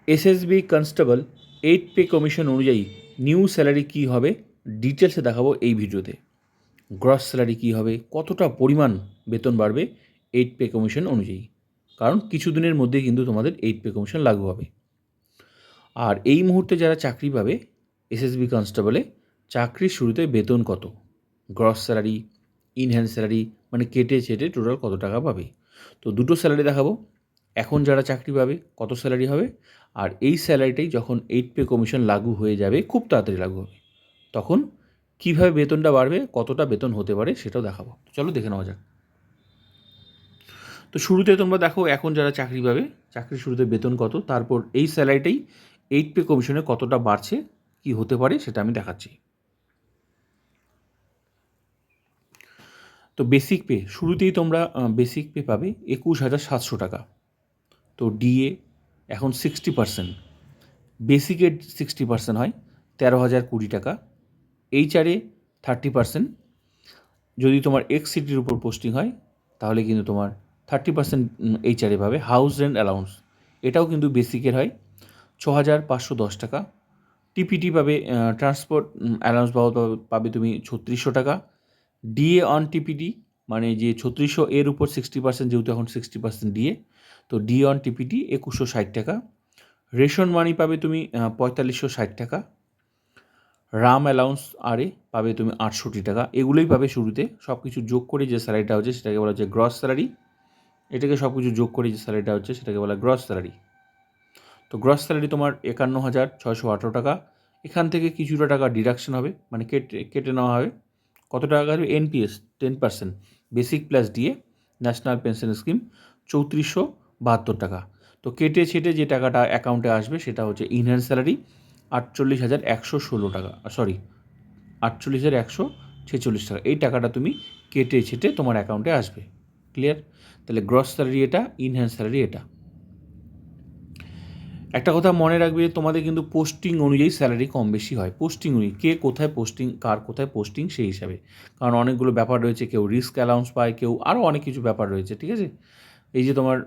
SSB constable 8 pay commission অনুযায়ী new salary কী হবে ডিটেলসে দেখাবো এই ভিডিওতে। গ্রস স্যালারি কী হবে, কতটা পরিমাণ বেতন বাড়বে 8 পে কমিশন অনুযায়ী, কারণ কিছু দিনের মধ্যেই কিন্তু তোমাদের 8 পে কমিশন লাগু হবে। আর এই মুহূর্তে যারা চাকরি পাবে এসএসবি কনস্টেবলে, চাকরির শুরুতে বেতন কত, গ্রস স্যালারি, ইনহ্যান্ড স্যালারি, মানে কেটে ছেটে টোটাল কত টাকা পাবে। তো দুটো স্যালারি দেখাবো, এখন যারা চাকরি পাবে কত স্যালারি হবে, আর এই স্যালারিটাই যখন 8 পে কমিশন লাগু হয়ে যাবে, খুব তাড়াতাড়ি লাগু হবে, তখন কীভাবে বেতনটা বাড়বে, কতটা বেতন হতে পারে সেটাও দেখাবো। চলো দেখে নেওয়া যাক। তো শুরুতে তোমরা দেখো এখন যারা চাকরি পাবে চাকরির শুরুতে বেতন কত, তারপর এই স্যালারিটাই 8 পে কমিশনে কতটা বাড়ছে, কি হতে পারে সেটা আমি দেখাচ্ছি। তো বেসিক পে শুরুতেই তোমরা বেসিক পে পাবে 21,700 টাকা। তো ডিএ এখন 60%, বেসিকের 60% হয় 13,020 টাকা। এইচআরে 30%, যদি তোমার এক্স সিটির উপর পোস্টিং হয় তাহলে কিন্তু তোমার 30% এইচআরে পাবে। হাউস রেন্ট অ্যালাউন্স এটাও কিন্তু বেসিকের হয় 6,510 টাকা। টিপিটি পাবে, ট্রান্সপোর্ট অ্যালাউন্স পাবে তুমি 3600 টাকা। ডিএ অন টিপিটি মানে যে 3600 এর উপর 60%, যেহেতু এখন 60% ডিএ, তো ডিএ অন টিপিটি 2160 টাকা। রেশন মানি পাবে তুমি 4560 টাকা। রাম অ্যালাউন্স আরে পাবে তুমি 68 টাকা। এগুলোই পাবে শুরুতে, সব কিছু যোগ করে যে স্যালারিটা হচ্ছে সেটাকে বলা হচ্ছে গ্রস স্যালারি। এটাকে সব কিছু যোগ করে যে স্যালারিটা হচ্ছে সেটাকে বলা গ্রস স্যালারি। তো গ্রস স্যালারি তোমার 51,618 টাকা। এখান থেকে কিছুটা টাকা ডিডাকশন হবে, মানে কেটে নেওয়া হবে। কত টাকা আসবে, NPS 10%, basic plus DA, national pension scheme 3472 টাকা। তো কেটে ছেটে যে টাকাটা অ্যাকাউন্টে আসবে সেটা হচ্ছে ইনহ্যান্ড স্যালারি 48,116 টাকা, 48,146 টাকা। এই টাকাটা তুমি কেটে ছেটে তোমার অ্যাকাউন্টে আসবে। ক্লিয়ার? তাহলে গ্রস স্যালারি এটা, ইনহ্যান্ড স্যালারি এটা। একটা কথা মনে রাখবে, তোমাদের কিন্তু পোস্টিং অনুযায়ী স্যালারি কম বেশি হয়, পোস্টিং অনুযায়ী কে কোথায় পোস্টিং, কার কোথায় পোস্টিং সেই হিসাবে। কারণ অনেকগুলো ব্যাপার রয়েছে, কেউ রিস্ক অ্যালাউন্স পায়, কেউ আরও অনেক কিছু ব্যাপার রয়েছে, ঠিক আছে। এই যে তোমার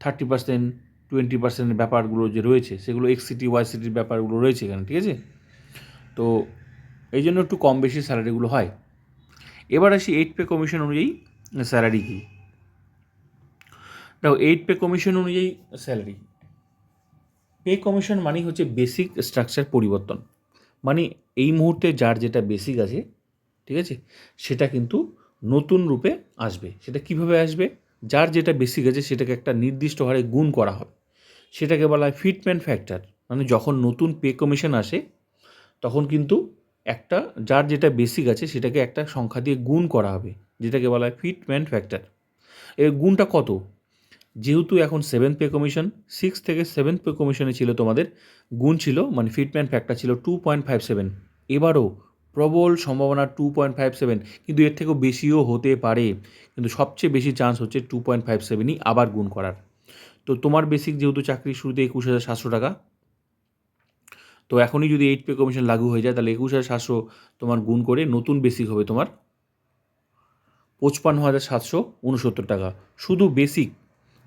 30%, 20%-এর ব্যাপারগুলো যে রয়েছে সেগুলো এক্স সিটি ওয়াই সিটির ব্যাপারগুলো রয়েছে এখানে, ঠিক আছে। তো এই জন্য একটু কম বেশি স্যালারিগুলো হয়। এবার আসি 8 পে কমিশন অনুযায়ী স্যালারি কী। দেখো 8 পে কমিশন অনুযায়ী স্যালারি, পে কমিশন মানেই হচ্ছে বেসিক স্ট্রাকচার পরিবর্তন। মানে এই মুহূর্তে যার যেটা বেসিক আছে, ঠিক আছে, সেটা কিন্তু নতুন রূপে আসবে। সেটা কিভাবে আসবে, যার যেটা বেসিক আছে সেটাকে একটা নির্দিষ্ট হারে গুণ করা হবে, সেটাকে বলা হয় ফিটমেন্ট ফ্যাক্টর। মানে যখন নতুন পে কমিশন আসে তখন কিন্তু একটা যার যেটা বেসিক আছে সেটাকে একটা সংখ্যা দিয়ে গুণ করা হবে, যেটাকে বলা হয় ফিটমেন্ট ফ্যাক্টর। এর গুণটা কত, যেহেতু এখন 7th পে কমিশন, 6 থেকে 7th পে কমিশনে ছিল তোমাদের গুণ ছিল, মানে ফিটমেন্ট ফ্যাক্টর ছিল 2.57। এবারও প্রবল সম্ভাবনা 2.57, কিন্তু এর থেকেও বেশিও হতে পারে, কিন্তু সবচেয়ে বেশি চান্স হচ্ছে 2.57ই আবার গুণ করার। তো তোমার বেসিক যেহেতু চাকরির শুরুতে 21,700 টাকা, তো এখনই যদি 8 পে কমিশন লাগু হয়ে যায় তাহলে 21,700 তোমার গুণ করে নতুন বেসিক হবে তোমার 55,769 টাকা, শুধু বেসিক।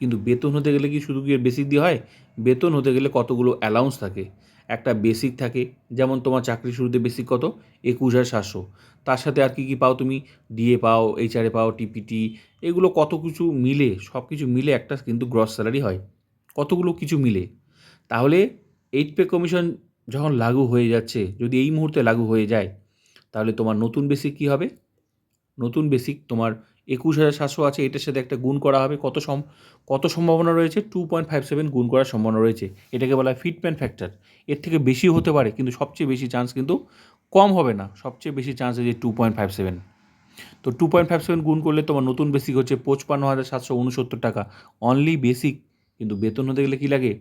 কিন্তু বেতন হতে গেলে কি শুধু কি বেসিক দিয়ে হয়, বেতন হতে গেলে কতগুলো অ্যালাউন্স থাকে। একটা বেসিক থাকে, যেমন তোমার চাকরির শুরুতে বেসিক কত, 21,700, তার সাথে আর কী কী পাও তুমি, ডিএ পাও, এইচআরে পাও, টিপিটি, এগুলো কত কিছু মিলে, সব কিছু মিলে একটা কিন্তু গ্রস স্যালারি হয়, কতগুলো কিছু মিলে। তাহলে 8 পে কমিশন যখন লাগু হয়ে যাচ্ছে, যদি এই মুহূর্তে লাগু হয়ে যায়, তাহলে তোমার নতুন বেসিক কী হবে, নতুন বেসিক তোমার 21,700 আছে, এটার সাথে একটা গুণ করা হবে, কত সম্ভাবনা রয়েছে, 2.57 গুণ করার সম্ভাবনা রয়েছে। এটাকে বলা হয় ফিটমেন্ট ফ্যাক্টর। এর থেকে বেশিও হতে পারে, কিন্তু সবচেয়ে বেশি চান্স কিন্তু কম হবে না, সবচেয়ে বেশি চান্স আছে 2.57। তো 2.57 গুণ করলে তোমার নতুন বেসিক হচ্ছে 55,769 টাকা, অনলি বেসিক। কিন্তু বেতন হতে গেলে কী লাগে,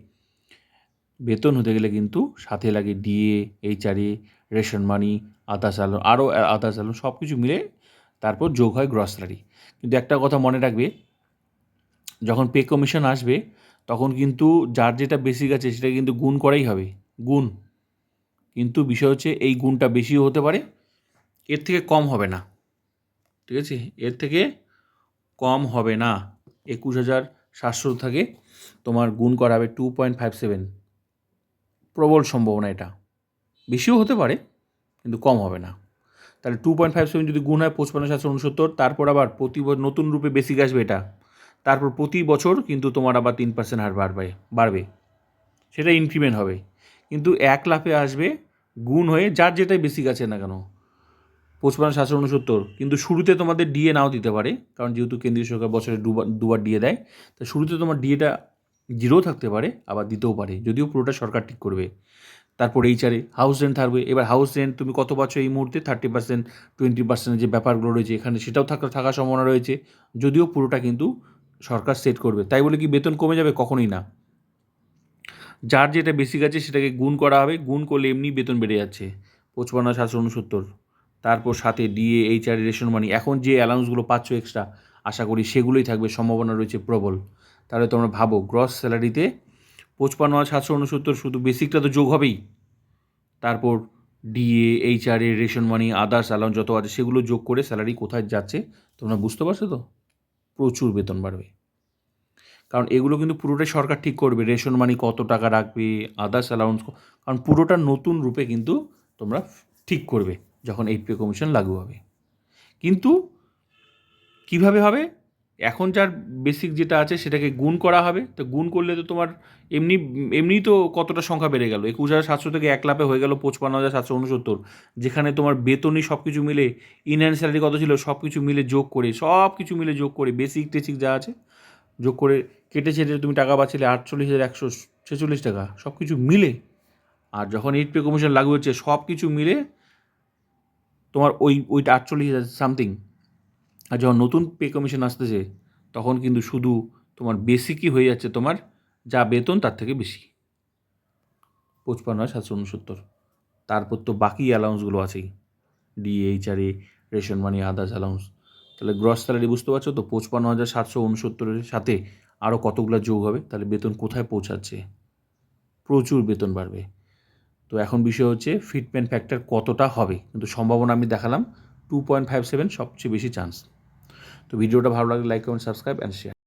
বেতন হতে গেলে কিন্তু সাথে লাগে ডিএ, এইচআরএ, রেশন মানি, আদার্স অ্যালাউন্স, আরও আদার্স অ্যালাউন্স, সব কিছু মিলে তারপর যোগ হয় গ্রস স্যালারি। কিন্তু একটা কথা মনে রাখবে, যখন পে কমিশন আসবে তখন কিন্তু যার যেটা বেসিক আছে সেটা কিন্তু গুণ করাই হবে, গুণ। কিন্তু বিষয় হচ্ছে এই গুণটা বেশিও হতে পারে, এর থেকে কম হবে না, ঠিক আছে, এর থেকে কম হবে না। 21,700 থেকে তোমার গুণ করা হবে 2.57, প্রবল সম্ভাবনা, এটা বেশিও হতে পারে কিন্তু কম হবে না। তাহলে 2.57 যদি গুণ হয় 55,769, তারপর আবার প্রতি নতুন রূপে বেসিক আসবে এটা, তারপর প্রতি বছর কিন্তু তোমার আবার 3% হার বাড়বে, সেটা ইনক্রিমেন্ট হবে, কিন্তু এক লাফে আসবে গুণ হয়ে, যার যেটাই বেসিক আছে না কেন 55,769, কিন্তু শুরুতে তোমাদের ডিএ নাও দিতে পারে, কারণ যেহেতু কেন্দ্রীয় সরকার বছরে দুবার ডিএ দেয়, তো শুরুতে তোমার ডিএটা জিরো থাকতে পারে, আবার দিতেও পারে, যদিও পুরোটা সরকার ঠিক করবে। তারপর এইচআরে হাউস রেন্ট থাকবে। এবার হাউস রেন্ট তুমি কত পাচ্ছ এই মুহূর্তে, 30%, 20% যে ব্যাপারগুলো রয়েছে এখানে, সেটাও থাকার সম্ভাবনা রয়েছে, যদিও পুরোটা কিন্তু সরকার সেট করবে। তাই বলে কি বেতন কমে যাবে? কখনোই না। যার যেটা বেসিক আছে সেটাকে গুণ করা হবে, গুণ করলে এমনি বেতন বেড়ে যাচ্ছে 55,769, তারপর সাথে ডিএ, এইচআর, রেশন মানি, এখন যে অ্যালাউন্সগুলো পাচ্ছ এক্সট্রা, আশা করি সেগুলোই থাকবে, সম্ভাবনা রয়েছে প্রবল। তাহলে তোমরা ভাবো গ্রস স্যালারিতে 55,769, শুধু বেসিকটা তো যোগ হবেই, তারপর ডিএ, এইচআরএ, রেশন মানি, আদার্স অ্যালাউন্স যত আছে সেগুলো যোগ করে স্যালারি কোথায় যাচ্ছে তোমরা বুঝতে পারছো তো? প্রচুর বেতন বাড়বে, কারণ এগুলো কিন্তু পুরোটাই সরকার ঠিক করবে, রেশন মানি কত টাকা রাখবে, আদার্স অ্যালাউন্স, কারণ পুরোটা নতুন রূপে কিন্তু তোমরা ঠিক করবে যখন এই পে কমিশন লাগু হবে। কিন্তু কিভাবে হবে? এখন যার বেসিক যেটা আছে সেটাকে গুণ করা হবে, তো গুণ করলে তো তোমার এমনি তো কতটা সংখ্যা বেড়ে গেল, 21,700 থেকে 1 লাফে হয়ে গেল 55,769, যেখানে তোমার বেতনই সব কিছু মিলে, ইন হ্যান্ড স্যালারি কত ছিল সব কিছু মিলে যোগ করে, বেসিক টেসিক যা আছে যোগ করে কেটে ছেটে তুমি টাকা পাচ্ছিলে 48,146 টাকা, সব কিছু মিলে। আর যখন এইট পে কমিশন লাগু হচ্ছে সব কিছু মিলে তোমার ওইটা 48,000 সামথিং। আর যখন নতুন পে কমিশন আসতেছে তখন কিন্তু শুধু তোমার বেসিকই হয়ে যাচ্ছে তোমার যা বেতন তার থেকে বেশি, 55,769। তারপর তো বাকি অ্যালাউন্সগুলো আছেই, ডিএইচআরএ, রেশন মানি, আদার্স অ্যালাউন্স। তাহলে গ্রস স্যালারি বুঝতে পারছো তো, 55,769 সাথে আরও কতগুলো যোগ হবে, তাহলে বেতন কোথায় পৌঁছাচ্ছে? প্রচুর বেতন বাড়বে। তো এখন বিষয় হচ্ছে ফিটমেন্ট ফ্যাক্টর কতটা হবে, কিন্তু সম্ভাবনা আমি দেখালাম 2.57 সবচেয়ে বেশি চান্স। তো ভিডিওটা ভালো লাগলে like, comment, subscribe and share.